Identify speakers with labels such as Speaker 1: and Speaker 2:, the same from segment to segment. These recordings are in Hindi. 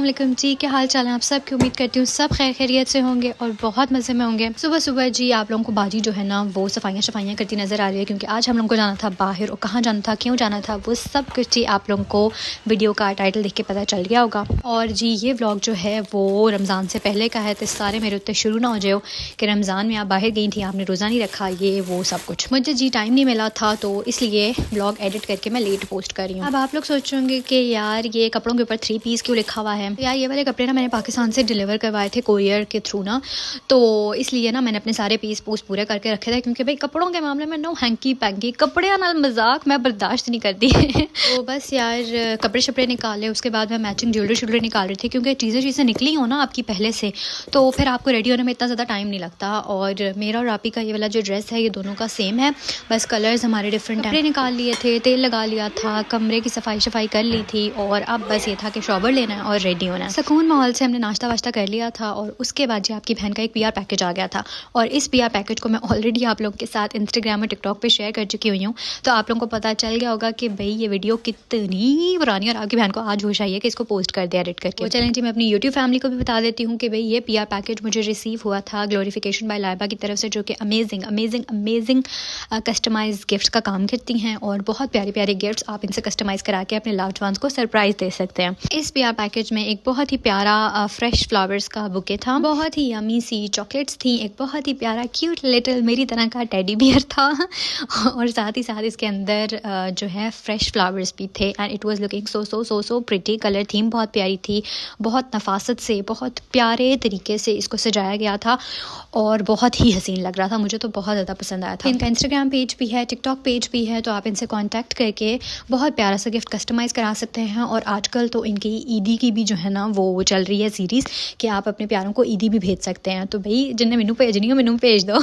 Speaker 1: अस्सलाम जी, क्या हाल चाल है आप सब की। उम्मीद करती हूँ सब खैर खैरियत से होंगे और बहुत मज़े में होंगे। सुबह सुबह जी आप लोगों को बाजी जो है ना वो सफाइयाँ करती नज़र आ रही है, क्योंकि आज हम लोगों को जाना था बाहर। और कहाँ जाना था, क्यों जाना था, वो सब कुछ जी आप लोगों को वीडियो का टाइटल देख के पता चल गया होगा। और जी ये व्लॉग जो है वो रमज़ान से पहले का है, तो सारे मेरे उत्ते शुरू ना हो जाओ कि रमज़ान में आप बाहर गई थी, आपने रोज़ा नहीं रखा, ये वो सब कुछ। मुझे जी टाइम नहीं मिला था, तो इसलिए व्लॉग एडिट करके मैं लेट पोस्ट कर रही हूँ। अब आप लोग सोचेंगे कि यार ये कपड़ों के ऊपर 3 पीस क्यों लिखा हुआ है। यार ये वाले कपड़े ना मैंने पाकिस्तान से डिलीवर करवाए थे कोरियर के थ्रू ना, तो इसलिए ना मैंने अपने सारे पीस पूस पूरे करके रखे थे, क्योंकि भाई कपड़ों के मामले में नो हैंकी पैंकी कपड़े ना मजाक मैं बर्दाश्त नहीं करती तो बस यार कपड़े शपड़े निकाले, उसके बाद मैं मैचिंग ज्वेलरी निकाल रही थी, क्योंकि चीज़ें निकली हो ना आपकी पहले से, तो फिर आपको रेडी होने में इतना ज़्यादा टाइम नहीं लगता। और मेरा और आपी का ये वाला जो ड्रेस है ये दोनों का सेम है, बस कलर्स हमारे डिफरेंट हैं। कपड़े निकाल लिए थे, तेल लगा लिया था, कमरे की सफाई कर ली थी, और अब बस ये था कि शॉवर लेना है और रेडी होना है। सुकून माहौल से हमने नाश्ता वाश्ता कर लिया था, और उसके बाद जी आपकी बहन का एक पीआर पैकेज आ गया था। और इस पीआर पैकेज को मैं ऑलरेडी आप लोगों के साथ इंस्टाग्राम और टिकटॉक पे शेयर कर चुकी हुई हूँ, तो आप लोगों को पता चल गया होगा कि भाई ये वीडियो कितनी पुरानी, और आपकी बहन को आज होश आई है कि इसको पोस्ट कर दिया एडिट करके। तो चलें जी मैं अपनी यूट्यूब फैमिली को भी बता देती हूँ कि भाई ये पीआर पैकेज मुझे रिसीव हुआ था ग्लोरिफिकेशन बाय लाइबा की तरफ से, जो कि अमेजिंग कस्टमाइज गिफ्ट्स का काम करती हैं, और बहुत प्यारे प्यारे गिफ्ट्स आप इनसे कस्टमाइज करा के अपने लव्ड वंस को सरप्राइज दे सकते हैं। इस पीआर पैकेज में एक बहुत ही प्यारा फ्रेश फ्लावर्स का बुके था, बहुत ही यमी सी चॉकलेट्स थी, एक बहुत ही प्यारा क्यूट लिटिल मेरी तरह का टेडी बियर था और साथ ही साथ इसके अंदर जो है फ्रेश फ्लावर्स भी थे, and it was looking so pretty. Colour theme बहुत प्यारी थी, बहुत नफासत से बहुत प्यारे तरीके से इसको सजाया गया था, और बहुत ही हसीन लग रहा था। मुझे तो बहुत ज़्यादा पसंद आया था। इनका इंस्टाग्राम पेज भी है, टिकटॉक पेज भी है, तो आप इनसे कॉन्टैक्ट करके बहुत प्यारा सा गिफ्ट कस्टमाइज़ करा सकते हैं। और आजकल तो इनकी ईदी की भी जो है ना वो चल रही है सीरीज़, कि आप अपने प्यारों को ईदी भी भेज सकते हैं। तो भाई जिन्हें मैनू भेजनी हो मैनू भेज दो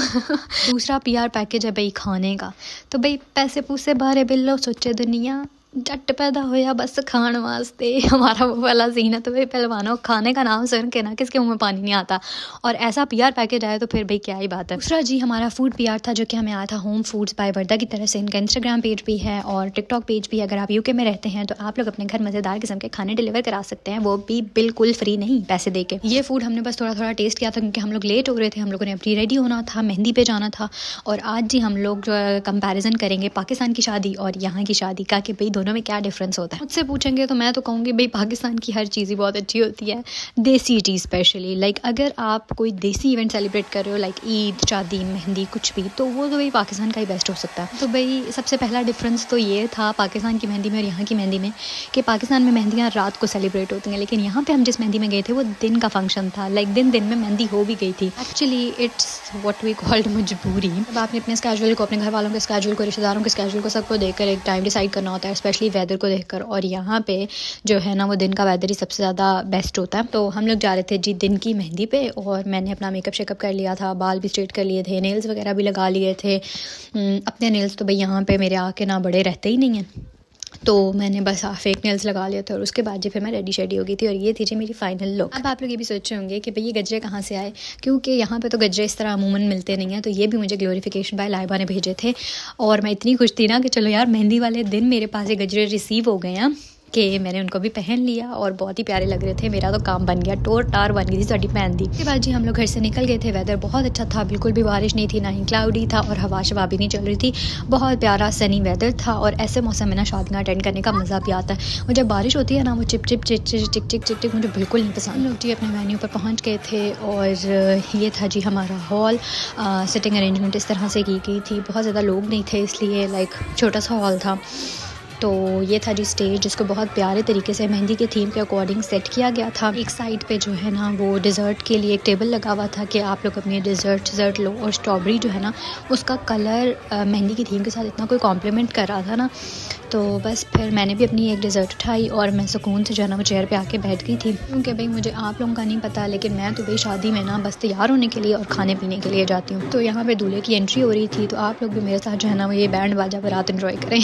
Speaker 1: दूसरा पीआर पैकेज है भाई खाने का, तो भाई पैसे पूसे बारे बिल्लो सोचे दुनिया, जट पैदा होया बस खान वास्ते, हमारा वो वाला सीन है। तो भाई पहलवानों खाने का नाम सुन के ना किसके मुंह में पानी नहीं आता, और ऐसा पीआर पैकेज आया तो फिर भाई क्या ही बात है। दूसरा जी हमारा फूड पीआर था, जो कि हमें आया था होम फूड्स बाय वर्दा की तरफ से। इनका इंस्टाग्राम पेज भी है और टिकटॉक पेज भी है। अगर आप यूके में रहते हैं तो आप लोग अपने घर मज़ेदार किस्म के खाने डिलीवर करा सकते हैं, वो भी बिल्कुल फ्री, नहीं पैसे दे के। ये फूड हमने बस थोड़ा टेस्ट किया था, क्योंकि हम लोग लेट हो रहे थे, हम लोगों ने प्री रेडी होना था, मेहंदी पे जाना था। और आज जी हम लोग कंपैरिजन करेंगे पाकिस्तान की शादी और यहाँ की शादी का, कि भाई दोनों में क्या डिफरेंस होता है। मुझसे पूछेंगे तो मैं तो कहूँगी भाई पाकिस्तान की हर चीज़ ही बहुत अच्छी होती है, देसी चीज़ स्पेशली। लाइक अगर आप कोई देसी इवेंट सेलिब्रेट कर रहे हो, लाइक ईद, शादी, मेहंदी, कुछ भी, तो वो तो भाई पाकिस्तान का ही बेस्ट हो सकता है। तो भाई सबसे पहला डिफरेंस तो ये था पाकिस्तान की मेहंदी में और यहाँ की मेहंदी में, कि पाकिस्तान में मेहंदियाँ रात को सेलिब्रेट होती हैं, लेकिन यहाँ पे हम जिस मेहंदी में गए थे वो दिन का फंक्शन था। लाइक दिन में मेहंदी हो भी गई थी। Actually it's what we called मजबूरी। अब आपने अपने स्केड्यूल को, अपने घर वालों के स्केड्यूल को, रिश्तेदारों के स्केड्यूल को, सबको देखकर एक टाइम डिसाइड करना होता है, स्पेशली वेदर को देखकर। और यहाँ पे जो है ना वो दिन का वेदर ही सबसे ज़्यादा बेस्ट होता है। तो हम लोग जा रहे थे जी दिन की मेहंदी पे, और मैंने अपना मेकअप शेकअप कर लिया था, बाल भी स्ट्रेट कर लिए थे, नेल्स वगैरह भी लगा लिए थे। अपने नेल्स तो भाई यहाँ पे मेरे आके ना बड़े रहते ही नहीं हैं, तो मैंने बस फेक नेल्स लगा लिए थे। और उसके बाद जी फिर मैं रेडी हो गई थी, और ये थी जी मेरी फाइनल लुक। अब आप लोग ये भी सोच रहे होंगे कि भाई ये गजरे कहाँ से आए, क्योंकि यहाँ पे तो गजरे इस तरह अमूमन मिलते नहीं हैं। तो ये भी मुझे ग्लोरिफिकेशन बाय लाइबा ने भेजे थे, और मैं इतनी खुश थी ना कि चलो यार मेहंदी वाले दिन मेरे पास ये गजरे रिसीव हो गए हैं, कि मैंने उनको भी पहन लिया, और बहुत ही प्यारे लग रहे थे। मेरा तो काम बन गया, टोर टार बन गई थी साड़ी पहन दी। उसके बाद जी हम लोग घर से निकल गए थे। वेदर बहुत अच्छा था, बिल्कुल भी बारिश नहीं थी, ना ही क्लाउडी था, और हवा शवा भी नहीं चल रही थी। बहुत प्यारा सनी वेदर था, और ऐसे मौसम में ना शादियाँ अटेंड करने का मज़ा भी आता है। और जब बारिश होती है ना वो चिप चिप चिक चिक चिक चिक चिक चिक मुझे बिल्कुल नहीं पसंद। हम लोग जी अपने वेन्यू पर पहुँच गए थे, और ये था जी हमारा हॉल। सिटिंग अरेंजमेंट इस तरह से की गई थी, बहुत ज़्यादा लोग नहीं थे, इसलिए लाइक छोटा सा हॉल था। तो ये था जी स्टेज, जिसको बहुत प्यारे तरीके से मेहंदी के थीम के अकॉर्डिंग सेट किया गया था। एक साइड पे जो है ना वो डिज़र्ट के लिए एक टेबल लगा हुआ था, कि आप लोग अपनी डिज़र्ट लो। और स्ट्रॉबेरी जो है ना उसका कलर मेहंदी की थीम के साथ इतना कोई कॉम्प्लीमेंट कर रहा था ना, तो बस फिर मैंने भी अपनी एक डिज़र्ट उठाई, और मैं सुकून से जो है ना वो चेयर पे आके बैठ गई थी। क्योंकि भाई मुझे आप लोगों का नहीं पता, लेकिन मैं तो भाई शादी में ना बस तैयार होने के लिए और खाने पीने के लिए जाती हूँ। तो यहाँ पे दूल्हे की एंट्री हो रही थी, तो आप लोग भी मेरे साथ जो है ना वो ये बैंड बाजा बारात एंजॉय करें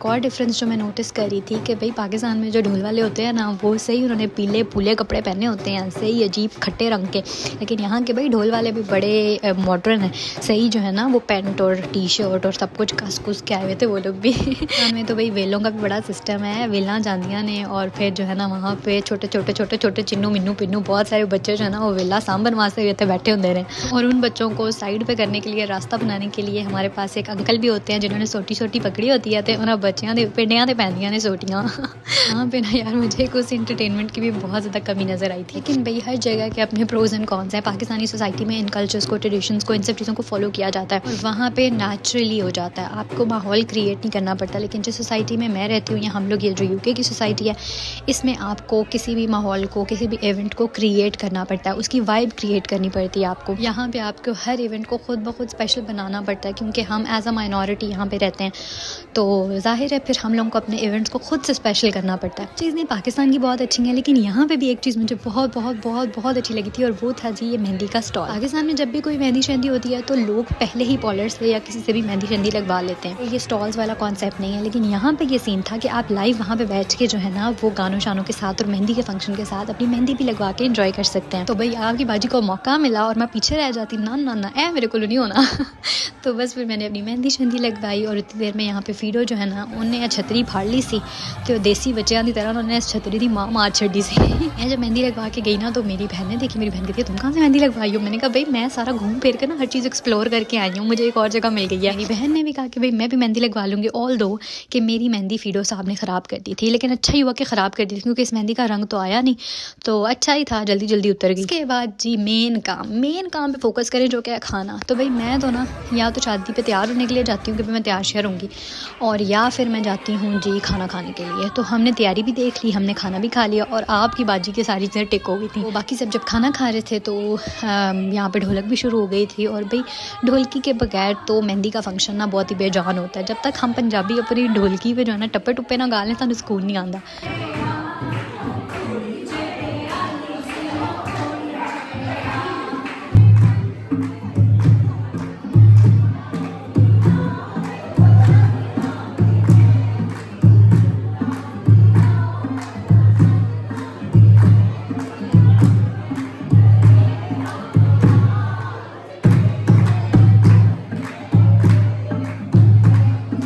Speaker 1: और डिफरेंस जो मैं नोटिस करी थी कि भाई पाकिस्तान में जो ढोल वाले होते हैं ना, वो सही उन्होंने पीले पूले कपड़े पहने होते हैं, सही अजीब खट्टे रंग के, लेकिन यहाँ के भाई ढोल वाले भी बड़े मॉडर्न हैं, सही जो है ना वो पैंट और टी शर्ट और सब कुछ कस कुस के आए हुए थे वो लोग भी। हमें तो भाई वेलों का भी बड़ा सिस्टम है, वेला जांदियाँ ने, और फिर जो है ना वहाँ पे छोटे छोटे चिन्नू मिन्नू पिन्नू बहुत सारे बच्चे जो है ना वो वेला सांबर मारते हुए थे बैठे होते रहे। और उन बच्चों को साइड पे करने के लिए, रास्ता बनाने के लिए हमारे पास एक अंकल भी होते हैं जिन्होंने सोटी पकड़ी होती है, तो उन्होंने बच्चियां दे पिंडियां दे पैंदियां ने सोटियां। यहाँ पे ना यार मुझे कुछ इंटरटेनमेंट की भी बहुत ज़्यादा कमी नज़र आई थी, लेकिन भाई हर जगह के अपने प्रोज एंड कॉन्स हैं। पाकिस्तानी सोसाइटी में इन कल्चर्स को, ट्रेडिशंस को, इन सब चीज़ों को फॉलो किया जाता है और वहाँ पे नेचुरली हो जाता है, आपको माहौल क्रिएट नहीं करना पड़ता। लेकिन जिस सोसाइटी में मैं रहती हूँ या हम लोग, ये जो यूके की सोसाइटी है, इसमें आपको किसी भी माहौल को, किसी भी इवेंट को क्रिएट करना पड़ता है, उसकी वाइब क्रिएट करनी पड़ती है आपको। यहाँ पे आपको हर इवेंट को खुद ब खुद स्पेशल बनाना पड़ता है, क्योंकि हम एज अ माइनॉरिटी यहाँ पे रहते हैं, तो जाहिर है फिर हम लोगों को अपने इवेंट्स को खुद से स्पेशल करना पड़ता है। चीज़ नहीं पाकिस्तान की बहुत अच्छी है, लेकिन यहाँ पे भी एक चीज़ मुझे बहुत बहुत बहुत बहुत अच्छी लगी थी, और वो था जी ये मेहंदी का स्टॉल। पाकिस्तान में जब भी कोई मेहंदी शहंदी होती है तो लोग पहले ही पॉलर से या किसी से भी मेहंदी शहंदी लगवा लेते हैं, ये स्टॉल्स वाला कॉन्सेप्ट नहीं है। लेकिन यहाँ पे ये सीन था कि आप लाइव वहाँ पे बैठ के जो है ना वो गानों शानों के साथ और मेहंदी के फंक्शन के साथ अपनी मेहंदी भी लगवा के एंजॉय कर सकते हैं। तो भाई आपकी बाजी को मौका मिला और मैं पीछे रह जाती, ना ना ना ए मेरे को नहीं होना। तो बस फिर मैंने अपनी मेहंदी शहंदी लगवाई, और इतनी देर में यहाँ पे फीडो जो है ना उन्हें छतरी फाड़ ली सी, तो देसी बच्चों की तरह उन्होंने छतरी की मार छड़ी सी। मैं जब मेहंदी लगवा के गई ना तो मेरी बहन ने देखी, मेरी बहन कहती है तुम कहाँ से मेहंदी लगवाई हो? मैंने कहा भाई मैं सारा घूम फिर कर ना हर चीज़ एक्सप्लोर करके आई हूँ, मुझे एक और जगह मिल गई है। मेरी बहन ने भी कहा कि भाई मैं भी मेहंदी लगवा लूँगी, ऑल दो कि मेरी मेहंदी फीडो साहब ने ख़राब कर दी थी, लेकिन अच्छा ही हुआ कि ख़राब कर दी थी, क्योंकि इस मेहंदी का रंग तो आया नहीं, तो अच्छा ही था, जल्दी जल्दी उतर गई। इसके बाद जी मेन काम पे फोकस करें, जो क्या है खाना। तो भाई मैं तो ना या तो शादी पे तैयार होने के लिए जाती हूँ कि मैं तैयार शेयर होंगी, और या फिर मैं जाती हूँ जी खाना खाने के लिए। तो हमने तैयारी भी देख ली, हमने खाना भी खा लिया, और आपकी बाजी की सारी चीज़ें टिक हो गई थी। तो बाकी सब जब खाना खा रहे थे तो यहाँ पे ढोलक भी शुरू हो गई थी, और भाई ढोलकी के बगैर तो मेहंदी का फंक्शन ना बहुत ही बेजान होता है। जब तक हम पंजाबी अपनी ढोलकी पे जो है ना टप्पे टुप्पे ना गा लें, तो सुकून नहीं आता।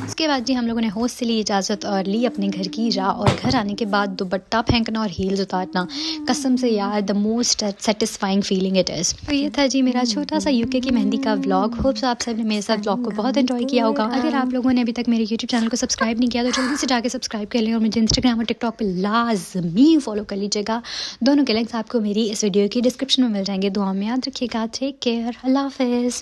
Speaker 1: उसके बाद जी हम लोगों ने होस्ट से ली इजाज़त और ली अपने घर की राह, और घर आने के बाद दुपट्टा फेंकना और हील्स उतारना, कसम से यार the most satisfying feeling it is. तो ये था जी मेरा छोटा सा यूके की मेहंदी का व्लॉग। होप्स आप सब ने मेरे साथ व्लॉग को बहुत एंजॉय किया होगा। अगर आप लोगों ने अभी तक मेरे यूट्यूब चैनल को सब्सक्राइब नहीं किया तो जल्दी से जाकर सब्सक्राइब कर लें, और मुझे इंस्टाग्राम और टिकटॉक पर लाजमी फॉलो कर लीजिएगा। दोनों के लिंक्स आपको मेरी इस वीडियो की डिस्क्रिप्शन में मिल जाएंगे। दुआ में याद रखिएगा। टेक केयर, अल्लाह हाफिज़।